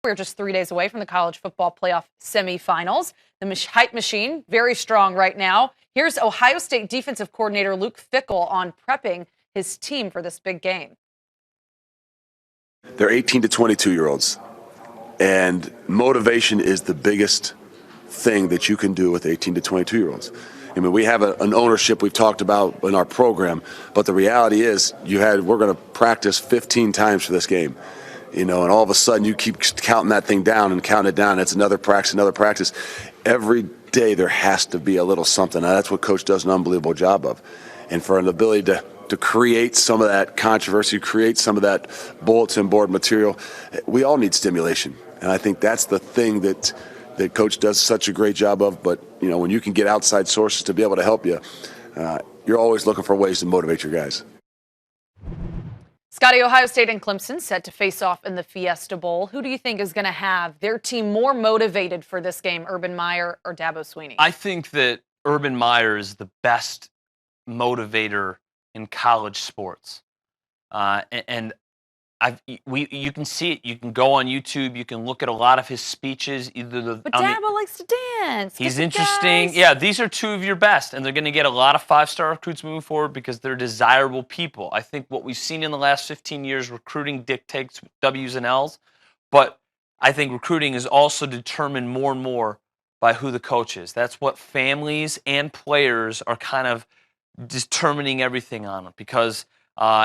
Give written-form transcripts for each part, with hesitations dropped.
We're just 3 days away from the college football playoff semifinals. The hype machine, very strong right now. Here's Ohio State defensive coordinator Luke Fickell on prepping his team for this big game. They're 18 to 22-year-olds, and motivation is the biggest thing that you can do with 18 to 22-year-olds. I mean, we have an ownership we've talked about in our program, but the reality is we're going to practice 15 times for this game. And all of a sudden you keep counting that thing down and counting it down. It's another practice, another practice. Every day there has to be a little something. Now, that's what Coach does an unbelievable job of. And for an ability to create some of that controversy, create some of that bulletin board material, we all need stimulation. And I think that's the thing that Coach does such a great job of. But, when you can get outside sources to be able to help you, you're always looking for ways to motivate your guys. Scotty, Ohio State and Clemson set to face off in the Fiesta Bowl. Who do you think is going to have their team more motivated for this game, Urban Meyer or Dabo Swinney? I think that Urban Meyer is the best motivator in college sports. You can see it. You can go on YouTube. You can look at a lot of his speeches. But Dabo likes to dance. He's interesting. Guys. Yeah, these are two of your best, and they're going to get a lot of five-star recruits moving forward because they're desirable people. I think what we've seen in the last 15 years, recruiting dictates W's and L's, but I think recruiting is also determined more and more by who the coach is. That's what families and players are kind of determining everything on, because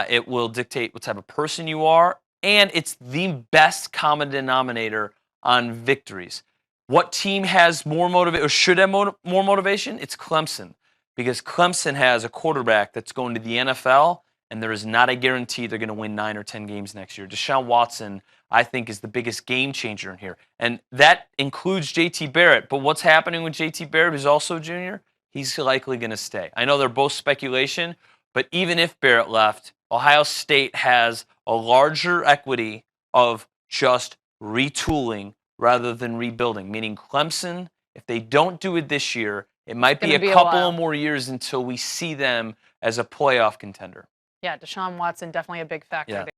it will dictate what type of person you are, and it's the best common denominator on victories. What team has more motivation or should have more motivation? It's Clemson, because Clemson has a quarterback that's going to the NFL, and there is not a guarantee they're going to win 9 or 10 games next year. Deshaun Watson, I think, is the biggest game changer in here, and that includes J.T. Barrett. But what's happening with J.T. Barrett, who's also a junior? He's likely going to stay. I know they're both speculation, but even if Barrett left, Ohio State has a larger equity of just retooling rather than rebuilding, meaning Clemson, if they don't do it this year, it might be a couple more years until we see them as a playoff contender. Yeah, Deshaun Watson, definitely a big factor. Yeah.